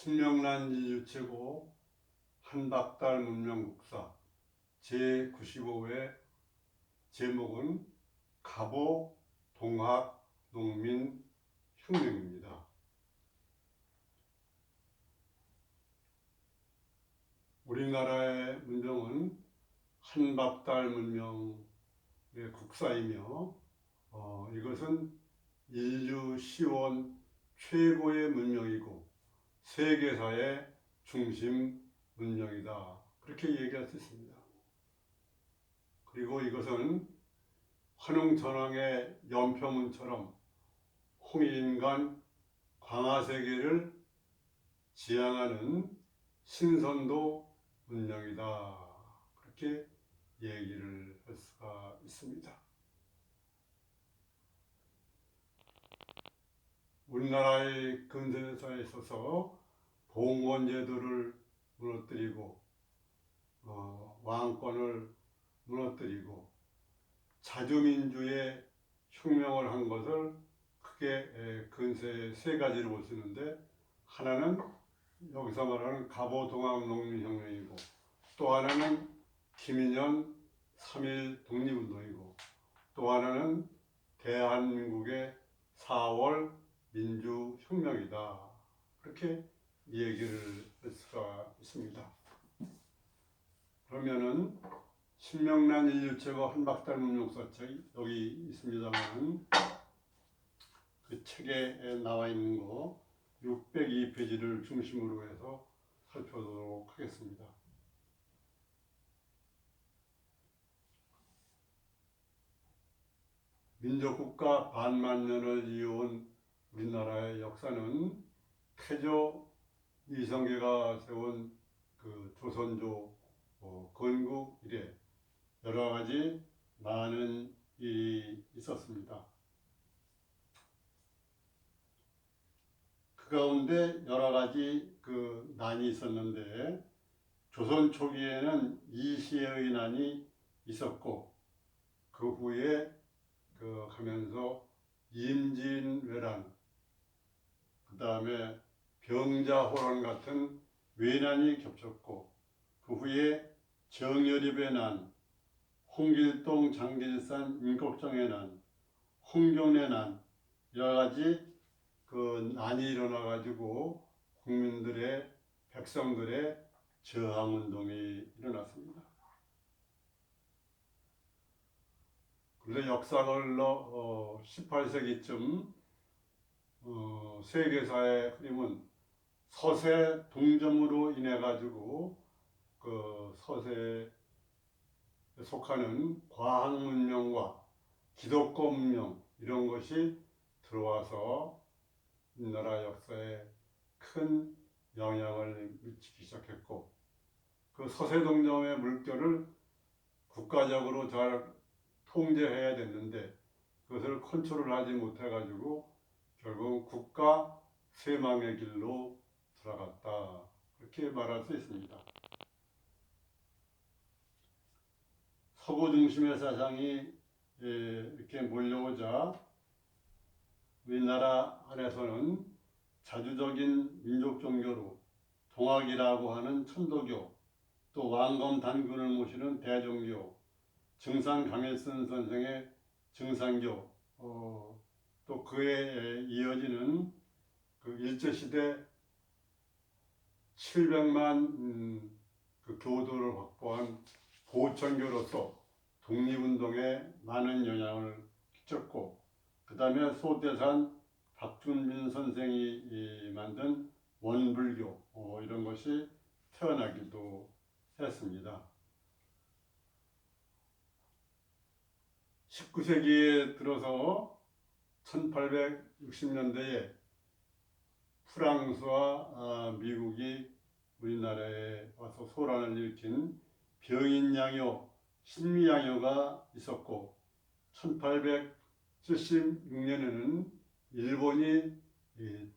신명난 인류 최고 한박달 문명국사 제95회 제목은 갑오 동학 농민 혁명입니다. 우리나라의 문명은 한박달 문명의 국사이며 이것은 인류 시원 최고의 문명이고 세계사의 중심 문명이다. 그렇게 얘기할 수 있습니다. 그리고 이것은 환웅천왕의 연표문처럼 홍익인간 광화세계를 지향하는 신선도 문명이다. 그렇게 얘기를 할 수가 있습니다. 우리나라의 근대사에 있어서 봉건제도를 무너뜨리고 왕권을 무너뜨리고 자주민주의 혁명을 한 것을 크게 근세 세 가지로 볼 수 있는데, 하나는 여기서 말하는 갑오 동학 농민혁명이고, 또 하나는 김인현 3.1 독립운동이고, 또 하나는 대한민국의 4월 민주혁명이다. 그렇게 얘기를 할 수가 있습니다. 그러면은 신명난 인류 최고 한박달 문명국사책 여기 있습니다만, 그 책에 나와 있는 거 602페이지를 중심으로 해서 살펴보도록 하겠습니다. 민족국가 반만년을 이어온 우리나라의 역사는 태조 이성계가 세운 그 조선조 건국 이래 여러 가지 많은 일이 있었습니다. 그 가운데 여러 가지 그 난이 있었는데, 조선 초기에는 이시의 난이 있었고, 그 후에 가면서 임진왜란, 그 다음에 병자호란 같은 외난이 겹쳤고, 그 후에 정여립의 난, 홍길동 장길산 임꺽정의 난, 홍종의 난, 여러 가지 그 난이 일어나가지고 국민들의, 백성들의 저항운동이 일어났습니다. 그런데 역사가 흘러 18세기쯤 세계사의 흐름은 서세 동점으로 인해 가지고 그 서세에 속하는 과학 문명과 기독교 문명 이런 것이 들어와서 우리나라 역사에 큰 영향을 미치기 시작했고, 그 서세 동점의 물결을 국가적으로 잘 통제해야 됐는데 그것을 컨트롤하지 못해가지고 결국 국가 쇠망의 길로 들어갔다. 그렇게 말할 수 있습니다. 서구 중심의 사상이 이렇게 몰려오자 우리나라 안에서는 자주적인 민족 종교로 동학이라고 하는 천도교, 또 왕검 단군을 모시는 대종교, 증산 강일선 선생의 증산교, 또 그에 이어지는 그 일제시대 700만 그 교도를 확보한 보천교로서 독립운동에 많은 영향을 끼쳤고, 그 다음에 소대산 박준민 선생이 만든 원불교 이런 것이 태어나기도 했습니다. 19세기에 들어서 1860년대에 프랑스와 미국이 우리나라에 와서 소란을 일으킨 병인양요, 신미양요가 있었고, 1876년에는 일본이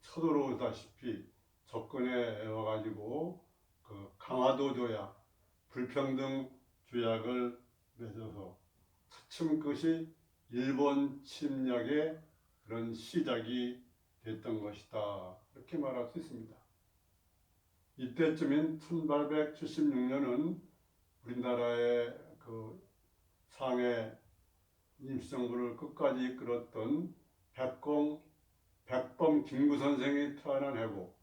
쳐들어오다시피 접근해 와가지고 그 강화도 조약, 불평등 조약을 맺어서 차츰 그것이 일본 침략의 그런 시작이 됐던 것이다. 이렇게 말할 수 있습니다. 이때쯤인 1876년은 우리나라의 그 상해 임시정부를 끝까지 이끌었던 백범 김구 선생이 태어난 해고,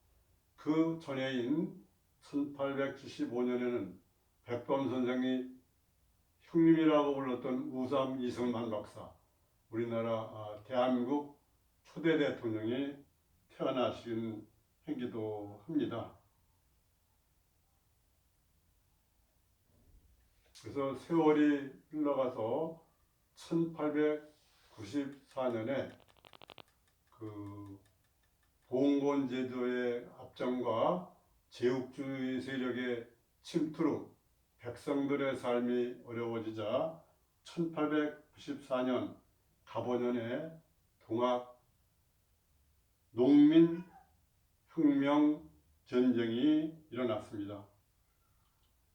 그 전해인 1875년에는 백범 선생이 형님이라고 불렀던 우삼 이승만 박사, 우리나라 대한민국 초대 대통령이 태어나신 해기도 합니다. 그래서 세월이 흘러가서 1894년에 그 봉건 제도의 압정과 제국주의 세력의 침투로 백성들의 삶이 어려워지자 1894년 갑오년에 동학 농민혁명 전쟁이 일어났습니다.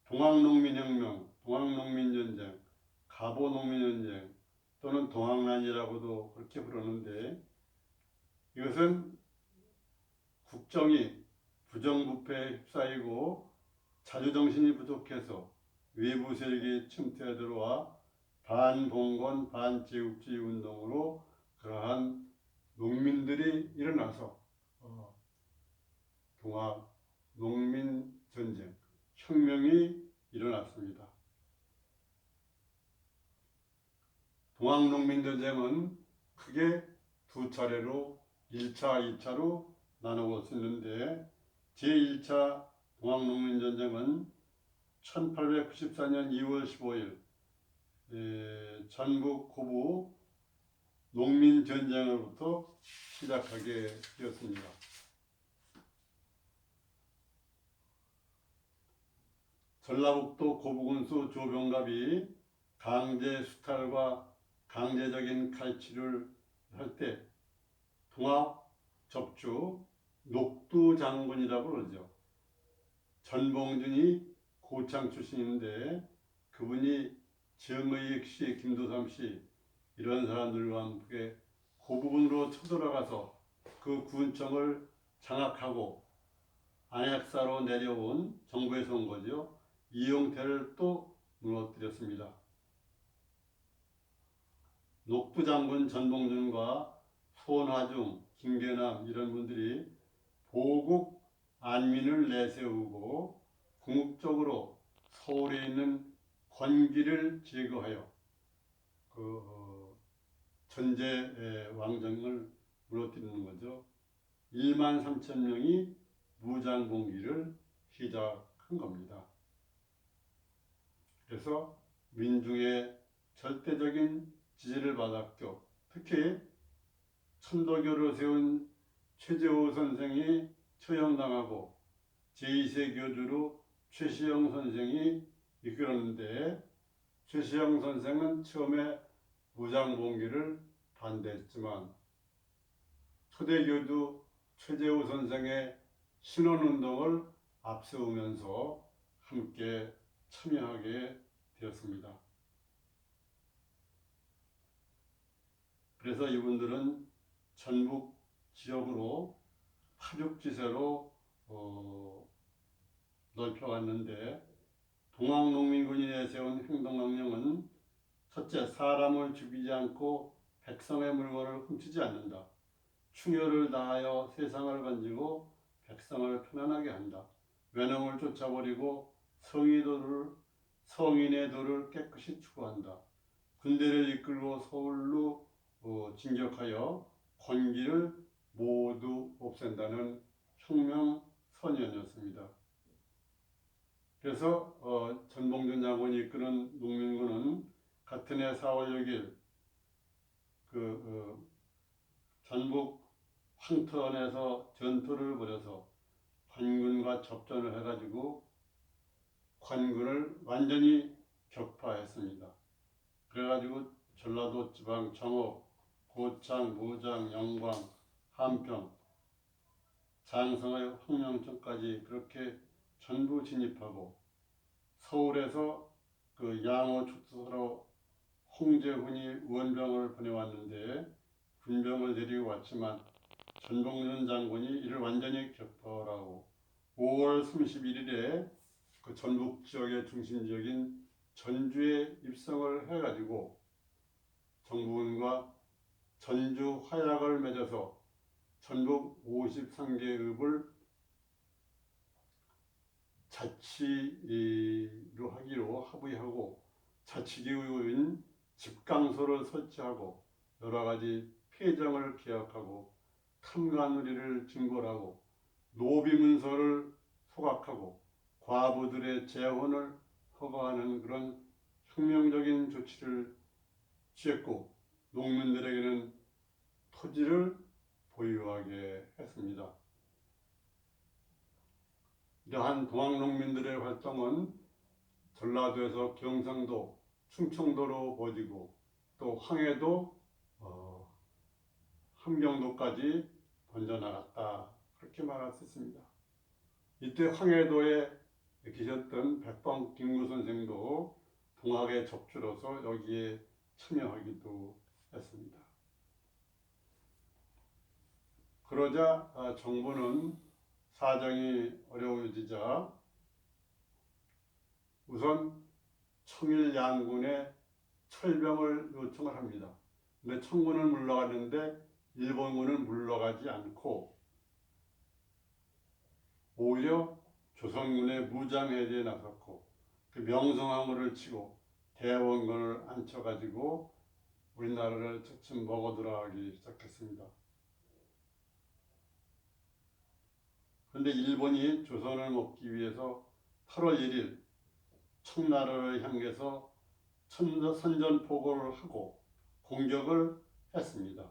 동학농민혁명, 동학농민전쟁, 갑오농민전쟁 또는 동학난이라고도 그렇게 부르는데, 이것은 국정이 부정부패에 휩싸이고 자주정신이 부족해서 외부 세력이 침투해 들어와 반봉건 반제국주의 운동으로 그러한 농민들이 일어나서 동학 농민전쟁, 혁명이 일어났습니다. 동학농민전쟁은 크게 두 차례로 1차, 2차로 나누어 쓰는데, 제1차 동학농민전쟁은 1894년 2월 15일 전북 고부 농민전쟁으로부터 시작하게 되었습니다. 전라북도 고부군수 조병갑이 강제 수탈과 강제적인 칼치를 할 때 동학 접주 녹두 장군이라고 그러죠. 전봉준이 고창 출신인데 그분이 정의익 씨, 김도삼 씨 이런 사람들과 함께 고부군으로 쳐들어가서 그 군청을 장악하고 안약사로 내려온 정부에서 온 거죠. 이용태를 또 무너뜨렸습니다. 녹두 장군 전봉준과 손화중, 김계남 이런 분들이 보국 안민을 내세우고 궁극적으로 서울에 있는 권기를 제거하여 전제 왕정을 무너뜨리는 거죠. 1만 3천 명이 무장봉기를 시작한 겁니다. 그래서 민중의 절대적인 지지를 받았고, 특히 천도교를 세운 최재호 선생이 처형당하고 제2세 교주로 최시영 선생이 이끌었는데, 최시영 선생은 처음에 무장봉기를 반대했지만 초대교주 최재호 선생의 신원운동을 앞세우면서 함께 참여하게 되었습니다. 그래서 이분들은 전북 지역으로 파죽지세로 넓혀갔는데, 동학농민군이 내세운 행동강령은 첫째, 사람을 죽이지 않고 백성의 물건을 훔치지 않는다. 충효를 다하여 세상을 건지고 백성을 편안하게 한다. 외놈을 쫓아버리고 성인의 도를 깨끗이 추구한다. 군대를 이끌고 서울로 진격하여 권기를 모두 없앤다는 혁명 선언이었습니다. 그래서 전봉준 장군이 이끄는 농민군은 같은 해 4월 6일 전북 황천에서 전투를 벌여서 관군과 접전을 해가지고 관군을 완전히 격파했습니다. 그래가지고 전라도 지방 정읍, 고창, 무장, 영광, 한평, 장성의 황명천까지 그렇게 전부 진입하고, 서울에서 양호 축사로 홍제훈이 원병을 보내왔는데 군병을 데리고 왔지만 전봉준 장군이 이를 완전히 격파하고 5월 31일에 그 전북 지역의 중심 지역인 전주에 입성을 해가지고 정부군과 전주 화약을 맺어서 전북 53개읍을 자치로 하기로 합의하고 자치기구인 집강소를 설치하고 여러 가지 폐정을 기약하고 탐관누리를 증벌하고 노비문서를 소각하고 과부들의 재혼을 허가하는 그런 혁명적인 조치를 취했고 농민들에게는 토지를 보유하게 했습니다. 이러한 동학농민들의 활동은 전라도에서 경상도, 충청도로 번지고 또 황해도, 함경도까지 번져나갔다. 그렇게 말할 수 있습니다. 이때 황해도에 계셨던 백범 김구 선생도 동학의 적주로서 여기에 참여하기도 했습니다. 그러자 정부는 사정이 어려워지자 우선 청일 양군의 철병을 요청을 합니다. 근데 청군은 물러갔는데 일본군은 물러가지 않고 오히려 조선군의 무장해제에 나섰고 그 명성황후를 치고 대원군을 앉혀가지고 우리나라를 차츰 먹어들어가기 시작했습니다. 그런데 일본이 조선을 먹기 위해서 8월 1일 청나라를 향해서 선전포고를 하고 공격을 했습니다.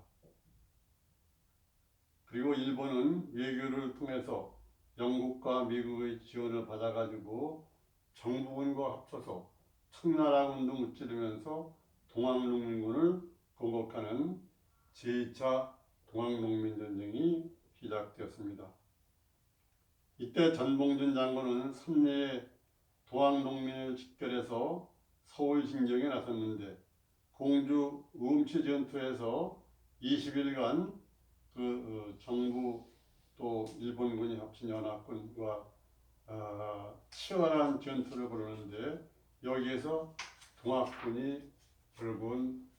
그리고 일본은 외교를 통해서 영국과 미국의 지원을 받아가지고 정부군과 합쳐서 청나라군도 무찌르면서 동학농민군을 공격하는 제2차 동학농민전쟁이 시작되었습니다. 이때 전봉준 장군은 삼례의 동학농민을 집결해서 서울 진경에 나섰는데 공주 우음치 전투에서 20일간 정부 또 일본군이 합친 연합군과 치열한 전투를 벌였는데 여기에서 동학군이 결국은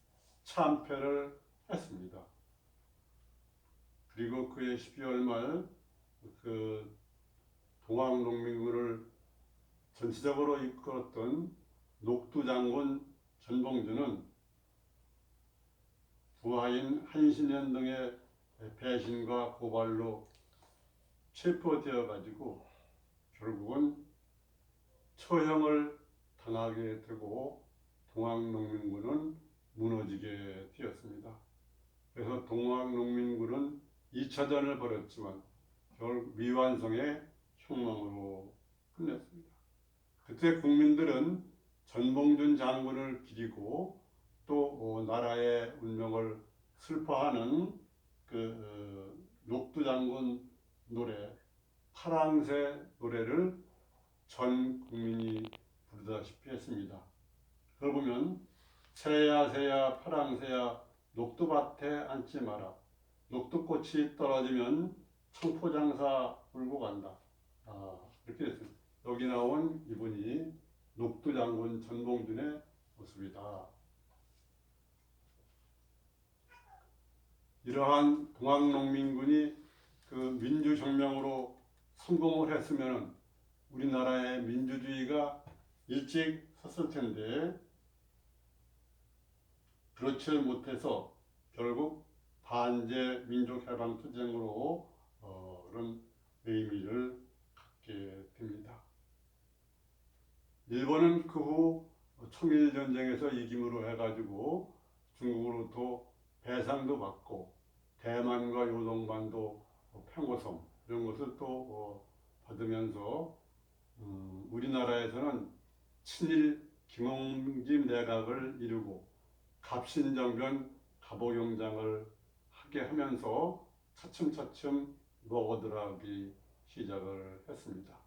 참패를 했습니다. 그리고 그해 12월 말 동학농민군을 전체적으로 이끌었던 녹두장군 전봉준은 부하인 한신현 등의 배신과 고발로 체포되어 가지고 결국은 처형을 당하게 되고 동학농민군은 무너지게 되었습니다. 그래서 동학농민군은 2차전을 벌였지만 결국 미완성의 혁명으로 끝냈습니다. 그때 국민들은 전봉준 장군을 기리고 또 나라의 운명을 슬퍼하는 녹두장군 노래 파랑새 노래를 전 국민이 부르다시피 했습니다. 그걸 보면 새야 새야 파랑새야 녹두밭에 앉지 마라. 녹두꽃이 떨어지면 청포장사 울고 간다. 이렇게 됐습니다. 여기 나온 이분이 녹두장군 전봉준의 모습이다. 이러한 동학농민군이 민주혁명으로 성공을 했으면 우리나라의 민주주의가 일찍 섰을 텐데 그렇지 못해서 결국 반제 민족해방투쟁으로 그런 의미를 갖게 됩니다. 일본은 그 후 청일전쟁에서 이김으로 해가지고 중국으로부터 배상도 받고 대만과 요동반도 평화섬 이런 것을 또 받으면서 우리나라에서는 친일 김홍집 내각을 이루고 갑신정변 갑오경장을 하게 하면서 차츰차츰 먹어들어가기 시작을 했습니다.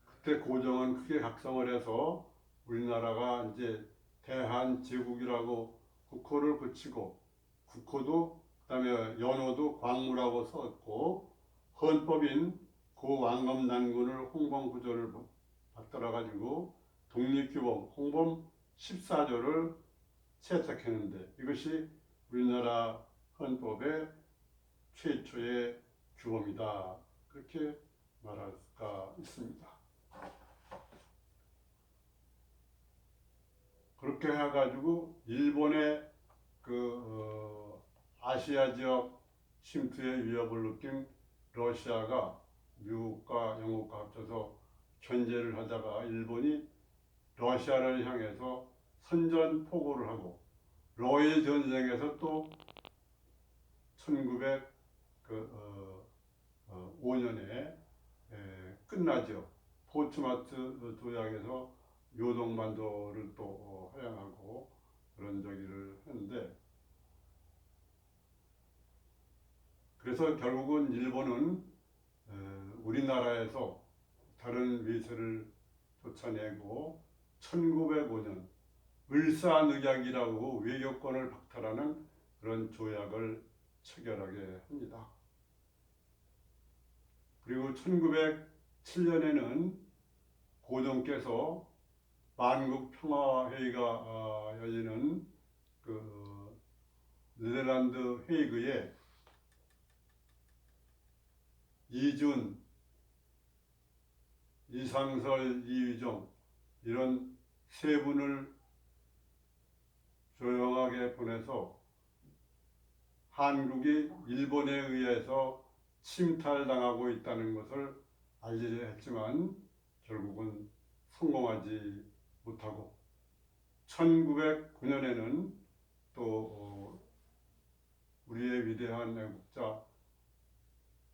그때 고종은 크게 각성을 해서 우리나라가 이제 대한제국이라고 국호를 붙이고 국호도 그다음에 연호도 광무라고 썼고 헌법인 고왕검 난군을 홍범 구조를 받들어 가지고 독립규범 홍범 14조를 채택했는데 이것이 우리나라 헌법의 최초의 규범이다. 그렇게 말할 수가 있습니다. 그렇게 해가지고 일본의 아시아 지역 침투의 위협을 느낀 러시아가 미국과 영국과 합쳐서 견제를 하다가 일본이 러시아를 향해서 선전포고를 하고 러일 전쟁에서 또 1905년에 끝나죠. 포츠마트 조약에서 요동반도를 또 허용하고 그런 저기를 했는데, 그래서 결국은 일본은 우리나라에서 다른 위세를 쫓아내고 1905년 을사늑약이라고 외교권을 박탈하는 그런 조약을 체결하게 합니다. 그리고 1907년에는 고종께서 만국 평화회의가 열리는 네덜란드 헤이그에 이준, 이상설, 이유정 이런 세 분을 조용하게 보내서 한국이 일본에 의해서 침탈당하고 있다는 것을 알리려 했지만 결국은 성공하지 못하고 1909년에는 또 우리의 위대한 애국자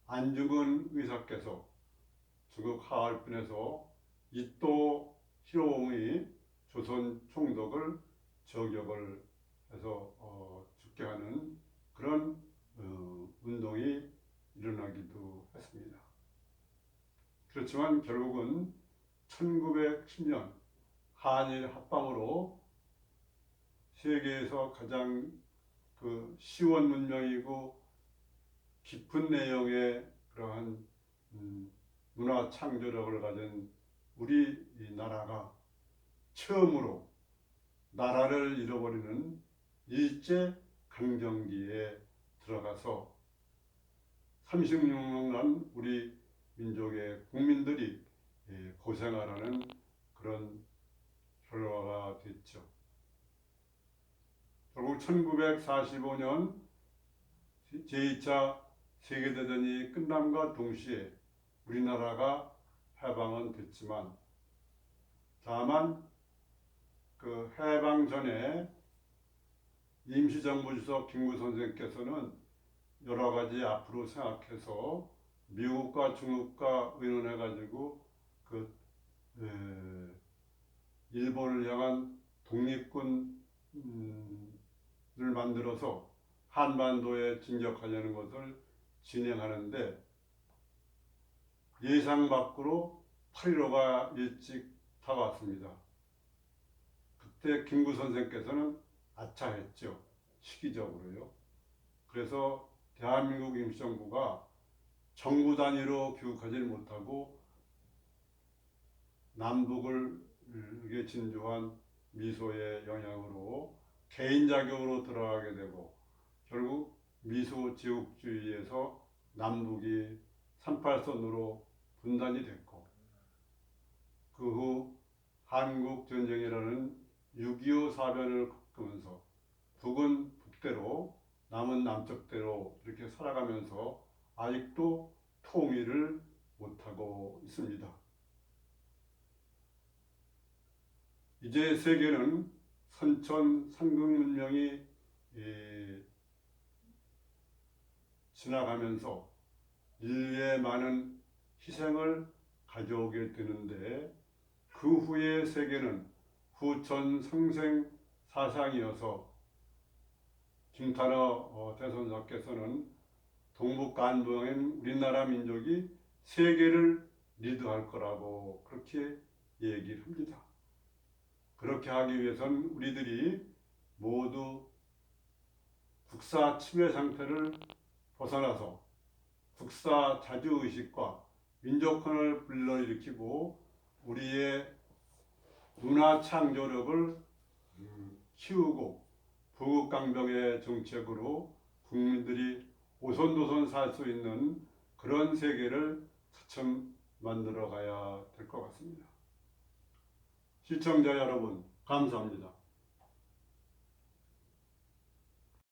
안중근 의사께서 중국 하얼빈에서 이토 히로옹이 조선 총독을 저격을 해서 죽게 하는 그런 운동이 일어나기도 했습니다. 그렇지만 결국은 1910년 한일 합방으로 세계에서 가장 시원 문명이고 깊은 내용의 그러한 문화 창조력을 가진 우리 나라가 처음으로 나라를 잃어버리는 일제 강점기에 들어가서 36년간 우리 민족의 국민들이 고생하라는 그런 결과가 됐죠. 결국 1945년 제2차 세계대전이 끝남과 동시에 우리나라가 해방은 됐지만 다만 그 해방 전에 임시정부 주석 김구 선생께서는 여러 가지 앞으로 생각해서 미국과 중국과 의논해 가지고 일본을 향한 독립군을 만들어서 한반도에 진격하려는 것을 진행하는데 예상 밖으로 8.15가 일찍 다가왔습니다. 그때 김구 선생께서는 아차했죠. 시기적으로요. 그래서 대한민국 임시정부가 정부 단위로 교육하지 못하고 남북을 진주한 미소의 영향으로 개인 자격으로 들어가게 되고 결국 미소 제국주의에서 남북이 38선으로 분단이 됐고 그 후 한국전쟁이라는 6.25 사변을 겪으면서 북은 북대로 남은 남쪽대로 이렇게 살아가면서 아직도 통일을 못하고 있습니다. 이제 세계는 선천 상국 문명이 지나가면서 인류의 많은 희생을 가져오게 되는데 그 후의 세계는 후천 상생 사상이어서 김탄호 대선자께서는 동북간부인 우리나라 민족이 세계를 리드할 거라고 그렇게 얘기를 합니다. 그렇게 하기 위해선 우리들이 모두 국사 침해 상태를 벗어나서 국사 자주의식과 민족혼을 불러일으키고 우리의 문화 창조력을 키우고 부국강병의 정책으로 국민들이 오손도손 살 수 있는 그런 세계를 차츰 만들어 가야 될 것 같습니다. 시청자 여러분, 감사합니다.